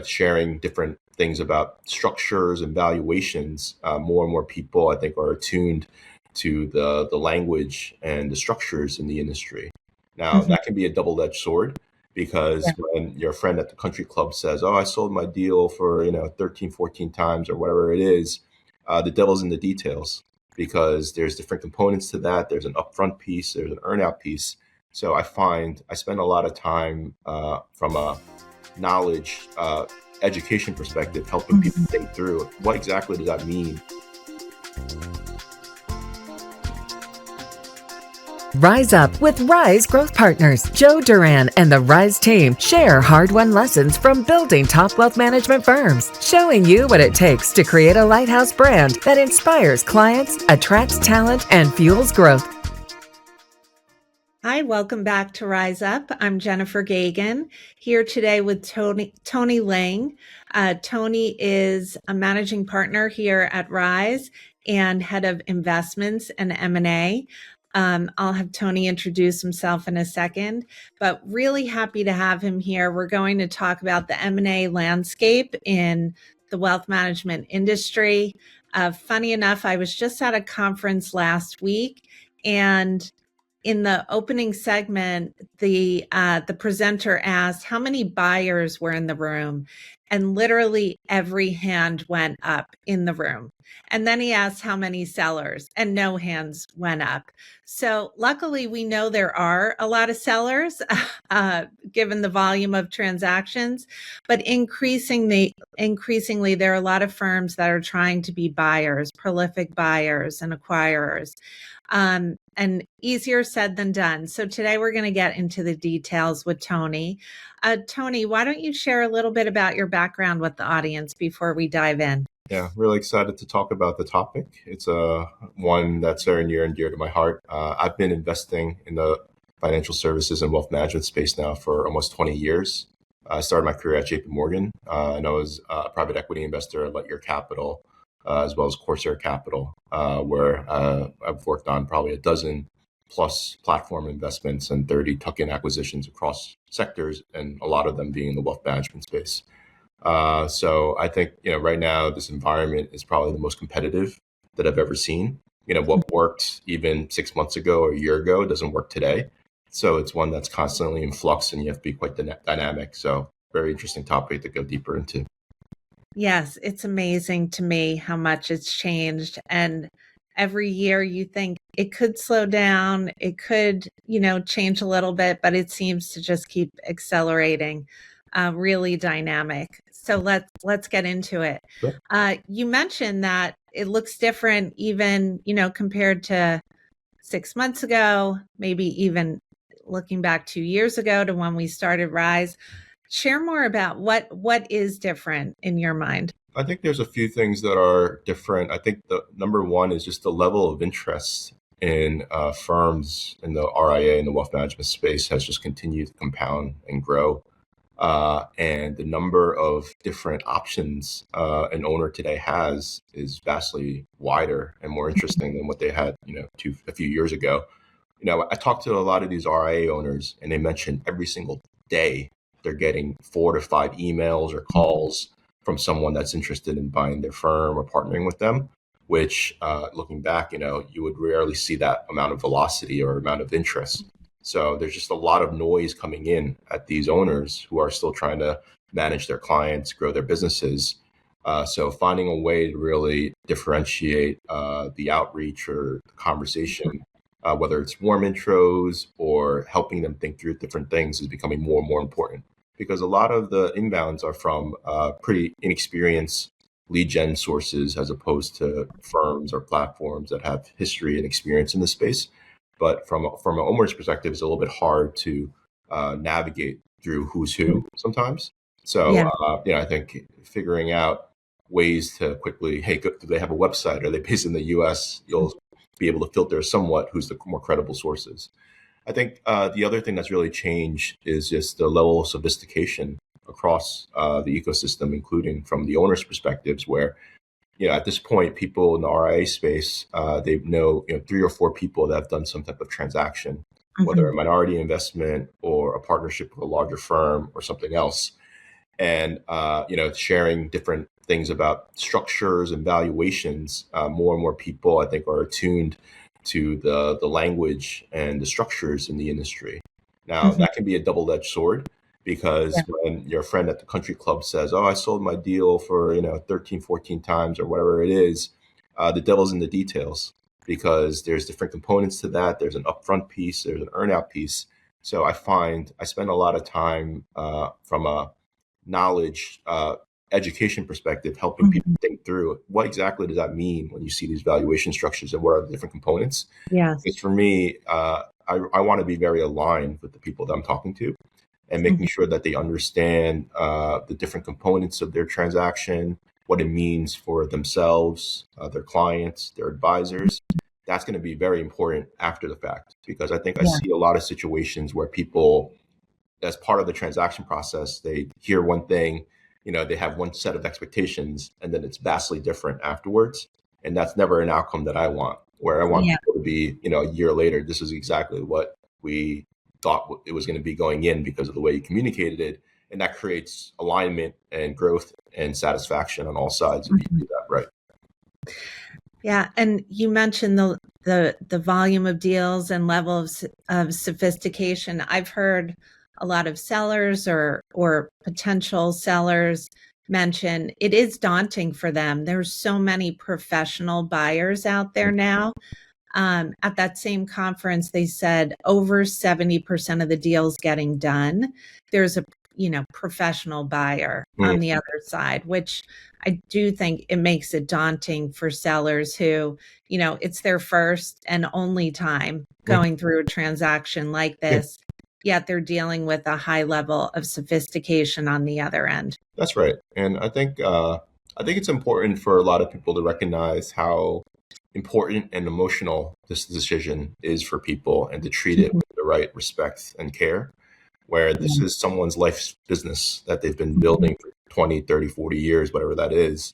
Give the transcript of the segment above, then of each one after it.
sharing different things about structures and valuations, more and more people, I think, are attuned to the language and the structures in the industry. Now, Mhm. that can be a double-edged sword because Yeah. when your friend at the country club says, oh, I sold my deal for, 13, 14 times or whatever it is, the devil's in the details because there's different components to that. There's an upfront piece, there's an earnout piece. So I spend a lot of time from a knowledge education perspective, helping people Mhm. think through what exactly does that mean. Rise Up with Rise Growth Partners. Joe Duran and the Rise team share hard-won lessons from building top wealth management firms, showing you what it takes to create a lighthouse brand that inspires clients, attracts talent, and fuels growth. Hi, welcome back to Rise Up. I'm Jennifer Geoghegan, here today with Tony Ling. Tony is a managing partner here at Rise and head of investments and M&A. I'll have Tony introduce himself in a second, but really happy to have him here. We're going to talk about the M&A landscape in the wealth management industry. Funny enough, I was just at a conference last week, and in the opening segment, the presenter asked how many buyers were in the room, and literally every hand went up in the room. And then he asked how many sellers, and no hands went up. So luckily, we know there are a lot of sellers, given the volume of transactions, but increasingly, there are a lot of firms that are trying to be buyers, prolific buyers and acquirers. And easier said than done. So today we're going to get into the details with Tony. Tony, why don't you share a little bit about your background with the audience before we dive in? Yeah, really excited to talk about the topic. It's one that's very near and dear to my heart. I've been investing in the financial services and wealth management space now for almost 20 years. I started my career at JP Morgan, and I was a private equity investor at Lightyear Capital, as well as Corsair Capital, where I've worked on probably a dozen plus platform investments and 30 tuck-in acquisitions across sectors, and a lot of them being in the wealth management space. So I think, right now this environment is probably the most competitive that I've ever seen. What worked even 6 months ago or a year ago doesn't work today. So it's one that's constantly in flux and you have to be quite dynamic. So very interesting topic to go deeper into. Yes, it's amazing to me how much it's changed. And every year you think it could slow down, it could, change a little bit, but it seems to just keep accelerating. Really dynamic. So let's get into it. Sure. You mentioned that it looks different, even compared to 6 months ago, maybe even looking back 2 years ago to when we started Rise. Share more about what is different in your mind. I think there's a few things that are different. I think the number one is just the level of interest in firms in the RIA and the wealth management space has just continued to compound and grow. And the number of different options an owner today has is vastly wider and more interesting than what they had, a few years ago. I talked to a lot of these RIA owners, and they mentioned every single day they're getting 4 to 5 emails or calls from someone that's interested in buying their firm or partnering with them. Which, looking back, you would rarely see that amount of velocity or amount of interest. So there's just a lot of noise coming in at these owners who are still trying to manage their clients, grow their businesses. So finding a way to really differentiate the outreach or the conversation, whether it's warm intros or helping them think through different things, is becoming more and more important. Because a lot of the inbounds are from pretty inexperienced lead gen sources as opposed to firms or platforms that have history and experience in the space. But from an owner's perspective, it's a little bit hard to navigate through who's who sometimes. So, Yeah. I think figuring out ways to quickly, hey, do they have a website? Are they based in the US? You'll be able to filter somewhat who's the more credible sources. I think the other thing that's really changed is just the level of sophistication across the ecosystem, including from the owner's perspectives, where at this point, people in the RIA space, they know 3 or 4 people that have done some type of transaction, whether a minority investment or a partnership with a larger firm or something else. and sharing different things about structures and valuations. More and more people, I think, are attuned to the language and the structures in the industry. Now, that can be a double-edged sword, because when your friend at the country club says, "Oh, I sold my deal for 13, 14 times," or whatever it is, the devil's in the details, because there's different components to that. There's an upfront piece, there's an earnout piece. So I find I spend a lot of time from a knowledge education perspective, helping people think through what exactly does that mean when you see these valuation structures and what are the different components. Yes. Because for me, I want to be very aligned with the people that I'm talking to, and making sure that they understand the different components of their transaction, what it means for themselves, their clients, their advisors. That's going to be very important after the fact, because I think I see a lot of situations where people, as part of the transaction process, they hear one thing, they have one set of expectations, and then it's vastly different afterwards. And that's never an outcome that I want, where I want people to be, a year later, this is exactly what we thought it was going to be going in because of the way you communicated it. And that creates alignment and growth and satisfaction on all sides if you do that right. Yeah, and you mentioned the volume of deals and level of sophistication. I've heard a lot of sellers or potential sellers mention it is daunting for them. There's so many professional buyers out there now. At that same conference, they said over 70% of the deals getting done, there's a professional buyer on the other side, which I do think it makes it daunting for sellers who, it's their first and only time going through a transaction like this, yet they're dealing with a high level of sophistication on the other end. That's right. And I think it's important for a lot of people to recognize how important and emotional this decision is for people, and to treat it with the right respect and care, where this is someone's life's business that they've been building for 20, 30, 40 years, whatever that is.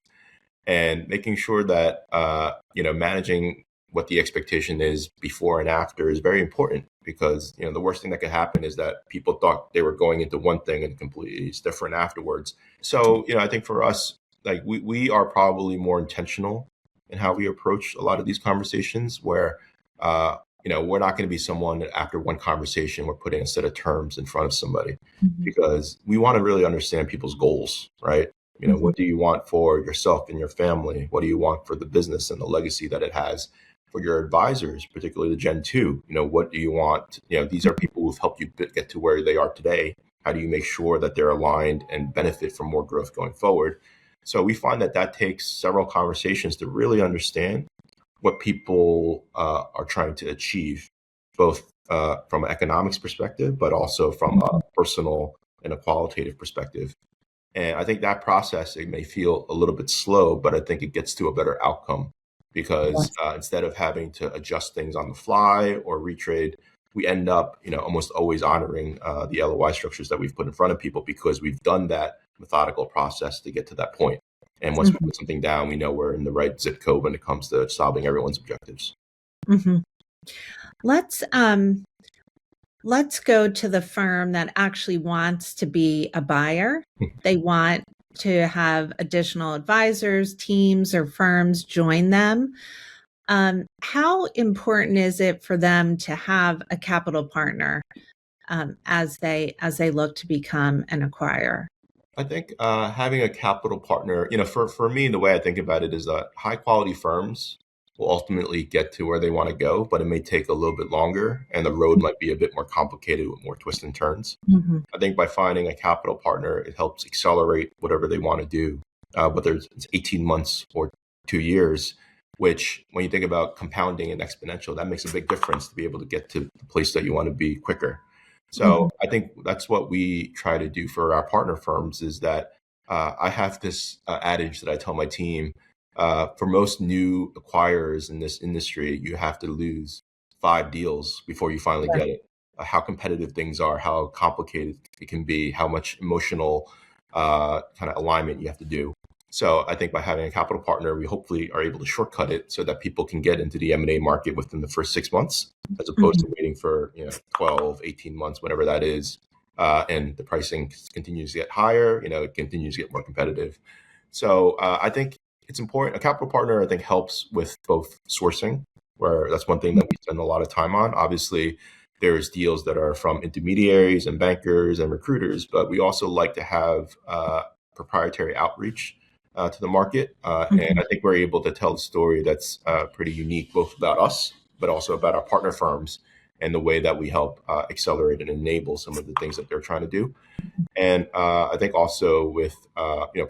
And making sure that, managing what the expectation is before and after is very important, because, the worst thing that could happen is that people thought they were going into one thing and completely it's different afterwards. So, I think for us, like we are probably more intentional in how we approach a lot of these conversations, where, we're not going to be someone that after one conversation, we're putting a set of terms in front of somebody, because we want to really understand people's goals, right? What do you want for yourself and your family? What do you want for the business and the legacy that it has? For your advisors, particularly the Gen 2, what do you want? These are people who've helped you get to where they are today. How do you make sure that they're aligned and benefit from more growth going forward? So we find that takes several conversations to really understand what people are trying to achieve, both from an economics perspective, but also from a personal and a qualitative perspective. And I think that process, it may feel a little bit slow, but I think it gets to a better outcome, because instead of having to adjust things on the fly or retrade, we end up, almost always honoring the LOI structures that we've put in front of people, because we've done that methodical process to get to that point. And once we put something down, we know we're in the right zip code when it comes to solving everyone's objectives. Let's go to the firm that actually wants to be a buyer. They want to have additional advisors, teams, or firms join them. How important is it for them to have a capital partner as they look to become an acquirer? I think having a capital partner, for me, the way I think about it is that high quality firms will ultimately get to where they want to go, but it may take a little bit longer, and the road might be a bit more complicated with more twists and turns. I think by finding a capital partner, it helps accelerate whatever they want to do, whether it's 18 months or 2 years, which, when you think about compounding and exponential, that makes a big difference to be able to get to the place that you want to be quicker. So I think that's what we try to do for our partner firms, is that I have this adage that I tell my team. For most new acquirers in this industry, you have to lose 5 deals before you finally get it. How competitive things are, how complicated it can be, how much emotional kind of alignment you have to do. So I think by having a capital partner, we hopefully are able to shortcut it so that people can get into the M&A market within the first 6 months, as opposed to waiting for 12, 18 months, whatever that is. and the pricing continues to get higher, it continues to get more competitive. So I think it's important. A capital partner, I think, helps with both sourcing, where that's one thing that we spend a lot of time on. Obviously, there's deals that are from intermediaries and bankers and recruiters, but we also like to have proprietary outreach to the market. And I think we're able to tell a story that's pretty unique, both about us, but also about our partner firms and the way that we help accelerate and enable some of the things that they're trying to do. And I think also with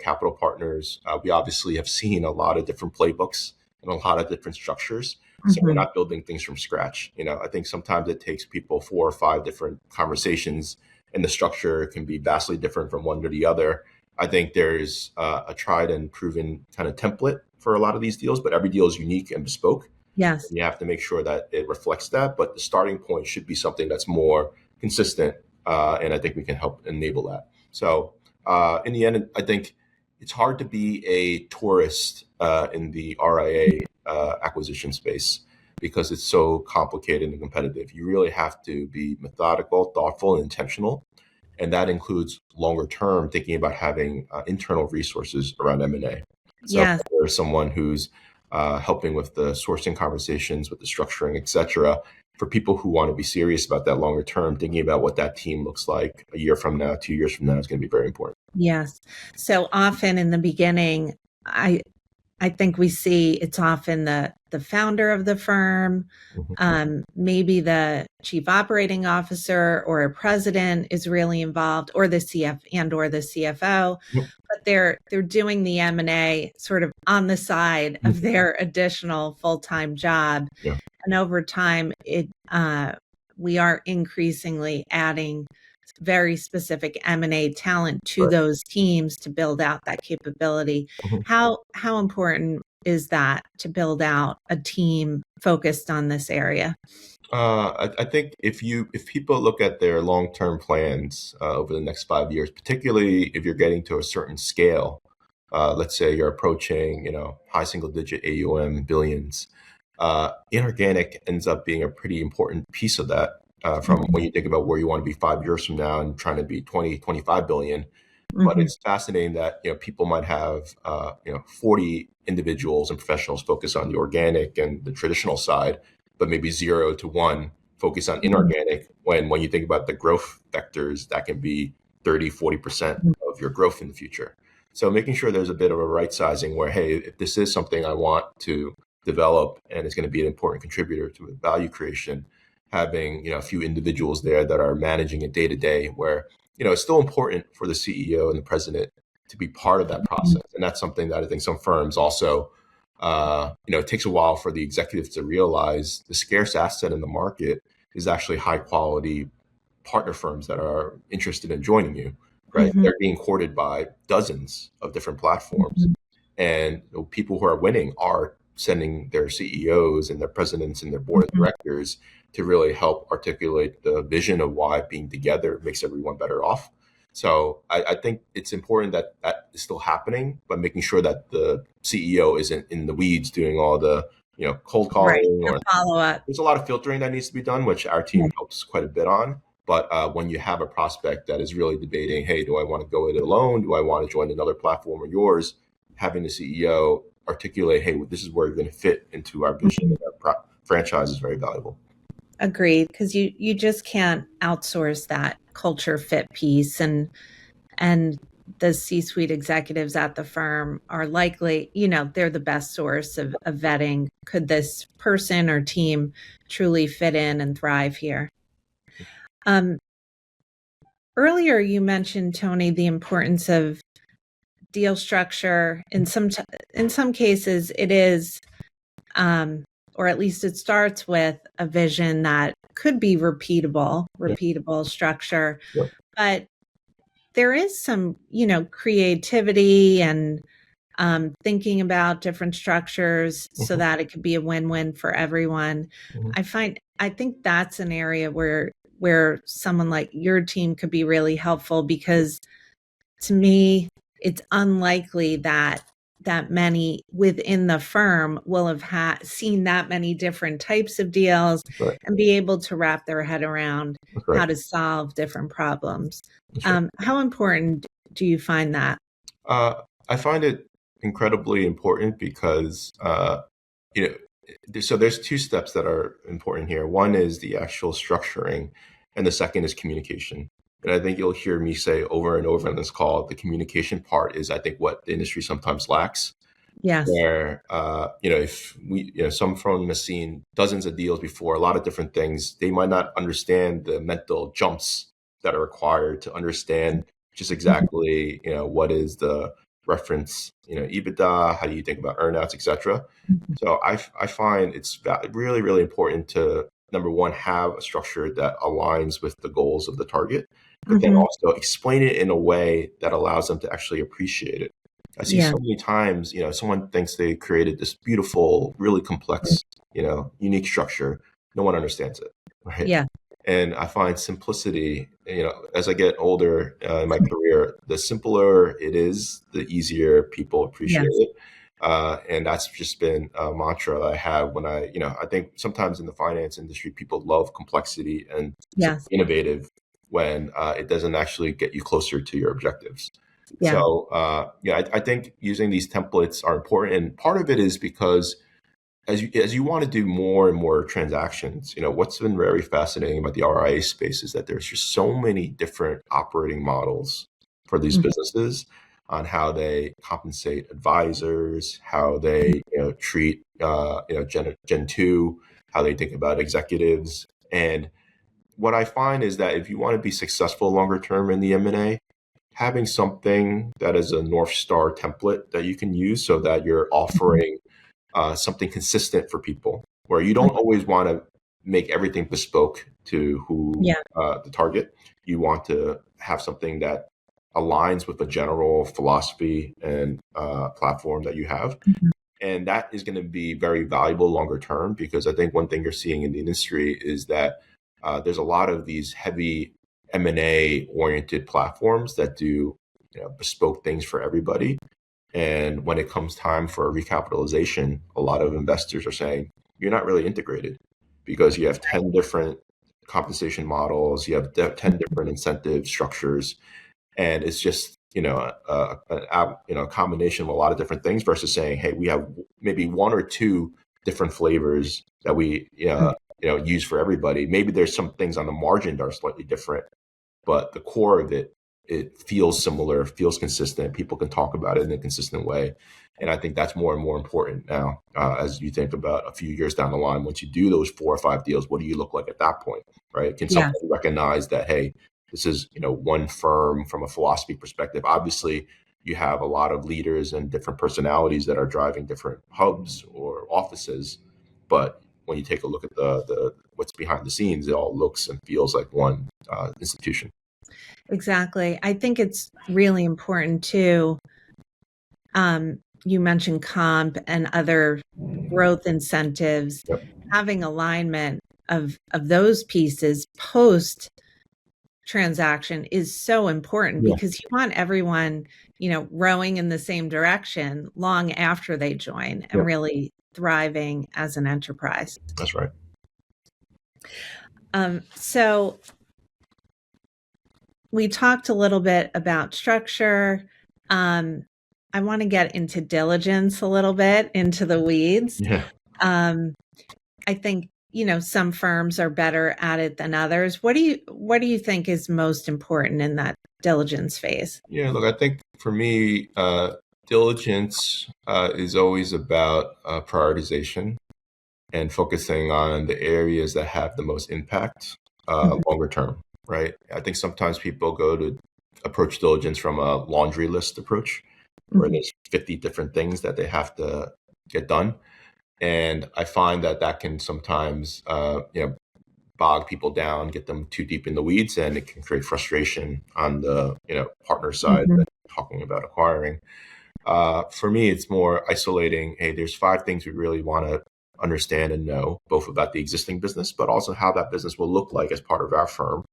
capital partners, we obviously have seen a lot of different playbooks and a lot of different structures. So we're not building things from scratch. I think sometimes it takes people 4 or 5 different conversations, and the structure can be vastly different from one to the other. I think there's a tried and proven kind of template for a lot of these deals, but every deal is unique and bespoke. Yes. And you have to make sure that it reflects that, but the starting point should be something that's more consistent. And I think we can help enable that. So in the end, I think it's hard to be a tourist in the RIA acquisition space because it's so complicated and competitive. You really have to be methodical, thoughtful, and intentional. And that includes longer term thinking about having internal resources around M&A. So Yes. if there's someone who's helping with the sourcing conversations, with the structuring, et cetera. For people who want to be serious about that longer term, thinking about what that team looks like a year from now, 2 years from now is going to be very important. Yes. So often in the beginning, I think we see it's often the founder of the firm, maybe the chief operating officer or a president is really involved, or the CFO. Yep. But they're doing the M&A sort of on the side of their additional full-time job. Yeah. And over time, we are increasingly adding very specific M&A talent to those teams to build out that capability. How important is that to build out a team focused on this area? I think if people look at their long-term plans over the next 5 years, particularly if you're getting to a certain scale, let's say you're approaching, high single-digit AUM billions, inorganic ends up being a pretty important piece of that. From when you think about where you want to be 5 years from now and trying to be 20, 25 billion. But it's fascinating that, people might have, 40 individuals and professionals focus on the organic and the traditional side, but maybe 0 to 1 focus on inorganic. When you think about the growth vectors, that can be 30, 40% of your growth in the future. So making sure there's a bit of a right sizing where, hey, if this is something I want to develop and it's going to be an important contributor to value creation, having a few individuals there that are managing it day to day, where it's still important for the CEO and the president to be part of that process. And that's something that I think some firms also, it takes a while for the executives to realize the scarce asset in the market is actually high quality partner firms that are interested in joining you, right? They're being courted by dozens of different platforms. And people who are winning are sending their CEOs and their presidents and their board of directors to really help articulate the vision of why being together makes everyone better off. So I think it's important that that is still happening, but making sure that the CEO isn't in the weeds doing all the cold calling or follow up. There's a lot of filtering that needs to be done, which our team helps quite a bit on. But when you have a prospect that is really debating, hey, do I want to go it alone? Do I want to join another platform or yours? Having the CEO articulate, hey, this is where you're going to fit into our vision and our franchise is very valuable. Agreed, because you just can't outsource that culture fit piece, and the C-suite executives at the firm are likely, they're the best source of vetting. Could this person or team truly fit in and thrive here? Earlier, you mentioned, Tony, the importance of deal structure. In some cases, it is, or at least it starts with a vision that could be repeatable structure. Yep. But there is some, creativity and thinking about different structures so that it could be a win-win for everyone. I think that's an area where someone like your team could be really helpful, because to me, it's unlikely that that many within the firm will have seen that many different types of deals Right. and be able to wrap their head around Right. how to solve different problems. Right. How important do you find that? I find it incredibly important because, you know, so there's two steps that are important here. One is the actual structuring, and the second is communication. And I think you'll hear me say over and over in this call, the communication part is, I think, what the industry sometimes lacks. Yes. Where, if some firm has seen dozens of deals before, a lot of different things, they might not understand the mental jumps that are required to understand just exactly, what is the reference, EBITDA, how do you think about earnouts, etc. So I find it's really, really important to, number one, have a structure that aligns with the goals of the target, but then also explain it in a way that allows them to actually appreciate it. I see so many times, someone thinks they created this beautiful, really complex, unique structure. No one understands it, right? Yeah. And I find simplicity, as I get older in my career, the simpler it is, the easier people appreciate it. And that's just been a mantra that I have when I think sometimes in the finance industry, people love complexity and innovative when it doesn't actually get you closer to your objectives. Yeah. So, I think using these templates are important. And part of it is because as you want to do more and more transactions, what's been very fascinating about the RIA space is that there's just so many different operating models for these businesses on how they compensate advisors, how they treat Gen 2, how they think about executives. And what I find is that if you want to be successful longer term in the M&A, having something that is a North Star template that you can use so that you're offering something consistent for people, where you don't always want to make everything bespoke to the target. You want to have something that aligns with the general philosophy and platform that you have. And that is going to be very valuable longer term, because I think one thing you're seeing in the industry is that there's a lot of these heavy M&A oriented platforms that do bespoke things for everybody. And when it comes time for a recapitalization, a lot of investors are saying, you're not really integrated, because you have 10 different compensation models, you have 10 different incentive structures, and it's just a combination of a lot of different things, versus saying, hey, we have maybe one or two different flavors that we use for everybody. Maybe there's some things on the margin that are slightly different, but the core of it feels similar, feels consistent. People can talk about it in a consistent way. And I think that's more and more important now, as you think about a few years down the line. Once you do those 4 or 5 deals, what do you look like at that point, right? Can someone recognize that, hey, this is one firm from a philosophy perspective? Obviously, you have a lot of leaders and different personalities that are driving different hubs or offices, but when you take a look at the what's behind the scenes, it all looks and feels like one institution. Exactly. I think it's really important too. You mentioned comp and other growth incentives. Having alignment of those pieces post transaction is so important, because you want everyone, rowing in the same direction long after they join and really thriving as an enterprise. That's right. So we talked a little bit about structure. I want to get into diligence a little bit, into the weeds. I think, some firms are better at it than others. What do you think is most important in that diligence phase? Yeah, look, I think for me, diligence is always about prioritization and focusing on the areas that have the most impact longer term, right? I think sometimes people go to approach diligence from a laundry list approach, where there's 50 different things that they have to get done. And I find that can sometimes, bog people down, get them too deep in the weeds, and it can create frustration on the, partner side that talking about acquiring. For me, it's more isolating. Hey, there's 5 things we really want to understand and know, both about the existing business, but also how that business will look like as part of our firm.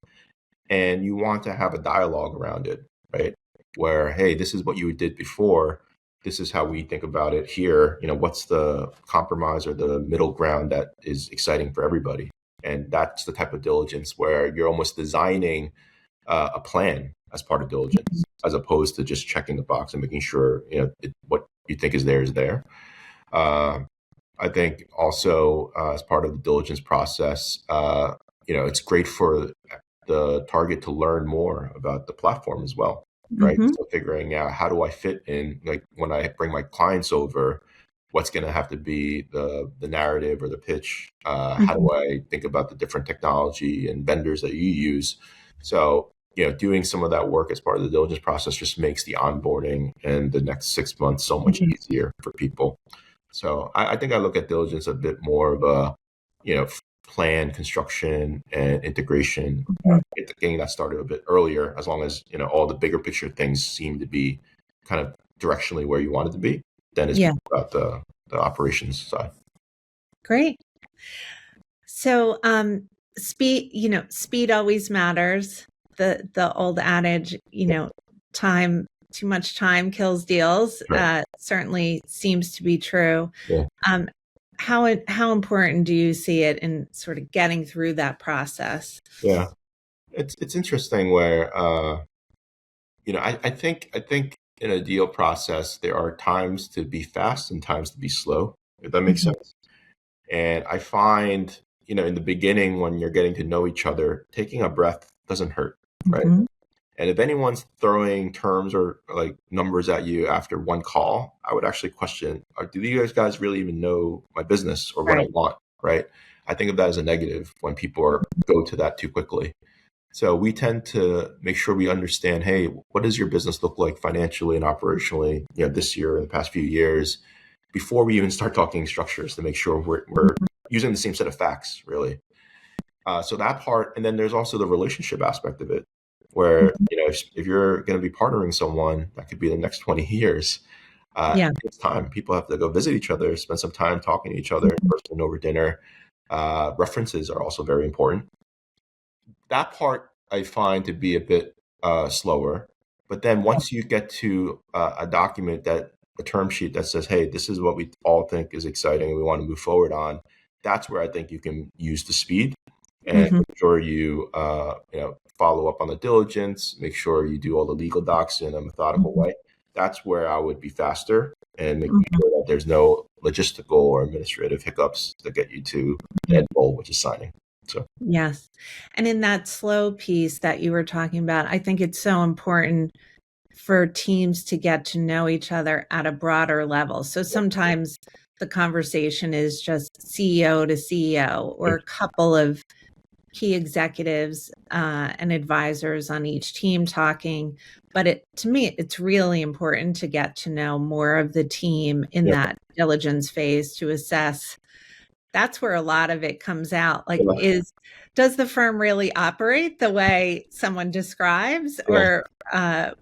And you want to have a dialogue around it, right? Where, hey, this is what you did before. this is how we think about it here. What's the compromise or the middle ground that is exciting for everybody? And that's the type of diligence where you're almost designing a plan as part of diligence, as opposed to just checking the box and making sure what you think is there is there. I think also as part of the diligence process, it's great for the target to learn more about the platform as well, right? Mhm. So figuring out, how do I fit in, like when I bring my clients over, what's going to have to be the narrative or the pitch? How do I think about the different technology and vendors that you use? So, doing some of that work as part of the diligence process just makes the onboarding and the next 6 months so much easier for people. So I think I look at diligence a bit more of a, plan, construction, and integration, getting that started a bit earlier, as long as, all the bigger picture things seem to be kind of directionally where you want it to be. Then it's Yeah. about the operations side. Great. So, speed always matters. The old adage, time, too much time kills deals, Right. certainly seems to be true. Yeah. How important do you see it in sort of getting through that process? Yeah. It's interesting where, I think in a deal process, there are times to be fast and times to be slow, if that makes sense. And I find, in the beginning, when you're getting to know each other, taking a breath doesn't hurt, right? Mhm. And if anyone's throwing terms or like numbers at you after one call, I would actually question, do you guys really even know my business or what I Right. want, right? I think of that as a negative when people go to that too quickly. So we tend to make sure we understand, hey, what does your business look like financially and operationally, this year and the past few years, before we even start talking structures, to make sure we're using the same set of facts, really. So that part, and then there's also the relationship aspect of it, where if you're going to be partnering someone that could be the next 20 years, Yeah. it's time. People have to go visit each other, spend some time talking to each other in person over dinner. References are also very important. That part I find to be a bit slower. But then once you get to a document, a term sheet that says, hey, this is what we all think is exciting and we want to move forward on, that's where I think you can use the speed and make sure you follow up on the diligence, make sure you do all the legal docs in a methodical way. That's where I would be faster and making sure that there's no logistical or administrative hiccups that get you to the end goal, which is signing. So Yes. And in that slow piece that you were talking about, I think it's so important for teams to get to know each other at a broader level. So sometimes the conversation is just CEO to CEO or a couple of key executives and advisors on each team talking. But to me, it's really important to get to know more of the team in that diligence phase to assess. That's where a lot of it comes out. Like, does the firm really operate the way someone describes, or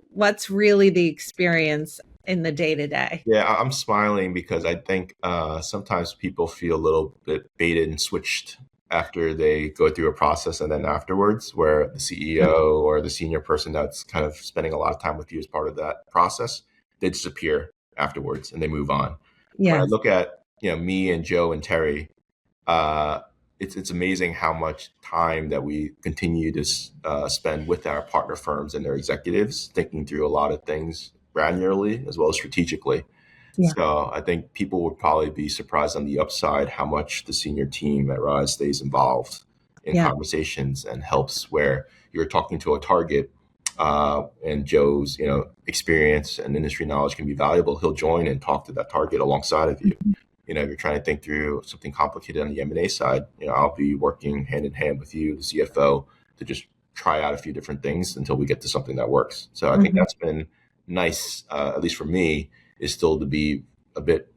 what's really the experience in the day to day? Yeah, I'm smiling because I think sometimes people feel a little bit baited and switched after they go through a process, and then afterwards, where the CEO or the senior person that's kind of spending a lot of time with you as part of that process, they disappear afterwards and they move on. When I Yes. look at me and Joe and Terry, it's amazing how much time that we continue to spend with our partner firms and their executives, thinking through a lot of things granularly as well as strategically. Yeah. So I think people would probably be surprised on the upside how much the senior team at Rise stays involved in Yeah. conversations and helps where you're talking to a target, and Joe's experience and industry knowledge can be valuable. He'll join and talk to that target alongside of you. If you're trying to think through something complicated on the M&A side, I'll be working hand in hand with you, the CFO, to just try out a few different things until we get to something that works. So I think that's been nice, at least for me, is still to be a bit,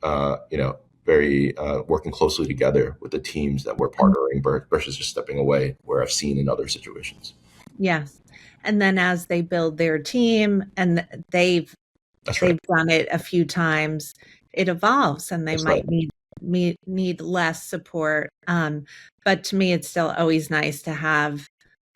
very working closely together with the teams that we're partnering versus just stepping away, where I've seen in other situations. Yes. And then as they build their team and they've done it a few times, it evolves and they might need less support. But to me, it's still always nice to have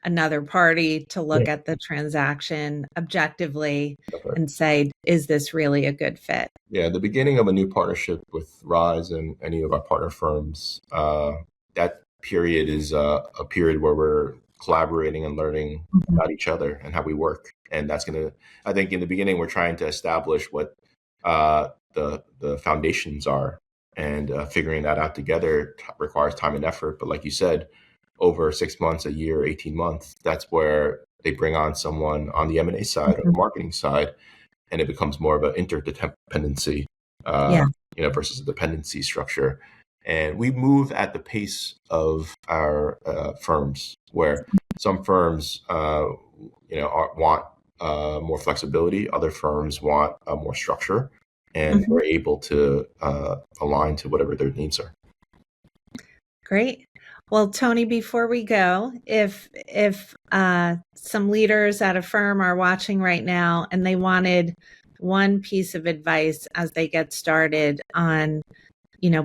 another party to look at the transaction objectively Right. and say, is this really a good fit? Yeah, the beginning of a new partnership with Rise and any of our partner firms, that period is a period where we're collaborating and learning about each other and how we work. And that's going to, I think in the beginning, we're trying to establish what the foundations are, and figuring that out together requires time and effort. But like you said, over 6 months, a year, 18 months, that's where they bring on someone on the M&A side or the marketing side, and it becomes more of an interdependency, Yeah. versus a dependency structure. And we move at the pace of our firms, where some firms, want more flexibility. Other firms want more structure, and we're able to align to whatever their needs are. Great. Well, Tony, before we go, if some leaders at a firm are watching right now and they wanted one piece of advice as they get started on,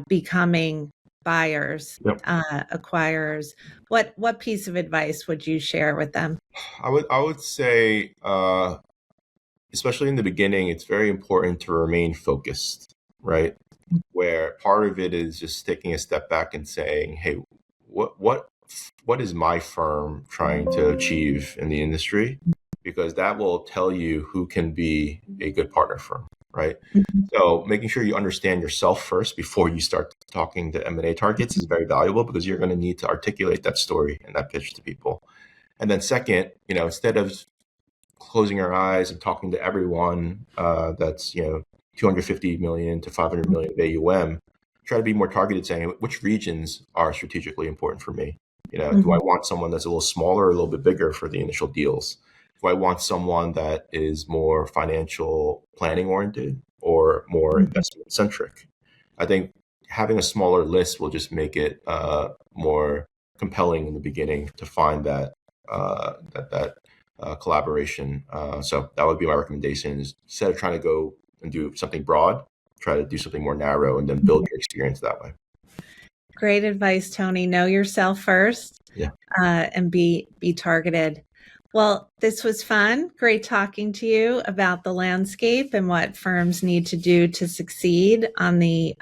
becoming buyers, Yep. acquirers, what piece of advice would you share with them? I would say, especially in the beginning, it's very important to remain focused, right? Where part of it is just taking a step back and saying, hey, what is my firm trying to achieve in the industry? Because that will tell you who can be a good partner firm, right? So making sure you understand yourself first before you start talking to M&A targets is very valuable, because you're going to need to articulate that story and that pitch to people. And then second, instead of closing your eyes and talking to everyone that's 250 million to 500 million of AUM, try to be more targeted, saying which regions are strategically important for me. Do I want someone that's a little smaller or a little bit bigger for the initial deals? Do I want someone that is more financial planning oriented or more investment centric? I think having a smaller list will just make it more compelling in the beginning to find that collaboration. So that would be my recommendation, is instead of trying to go and do something broad, try to do something more narrow and then build your experience that way. Great advice, Tony. Know yourself first. Yeah. And be targeted. Well, this was fun. Great talking to you about the landscape and what firms need to do to succeed on the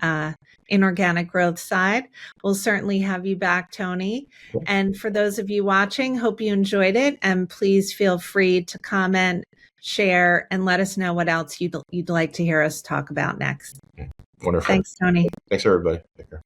inorganic growth side. We'll certainly have you back, Tony. Cool. And for those of you watching, hope you enjoyed it. And please feel free to comment, share, and let us know what else you'd like to hear us talk about next. Wonderful. Thanks, Tony. Thanks, everybody. Take care.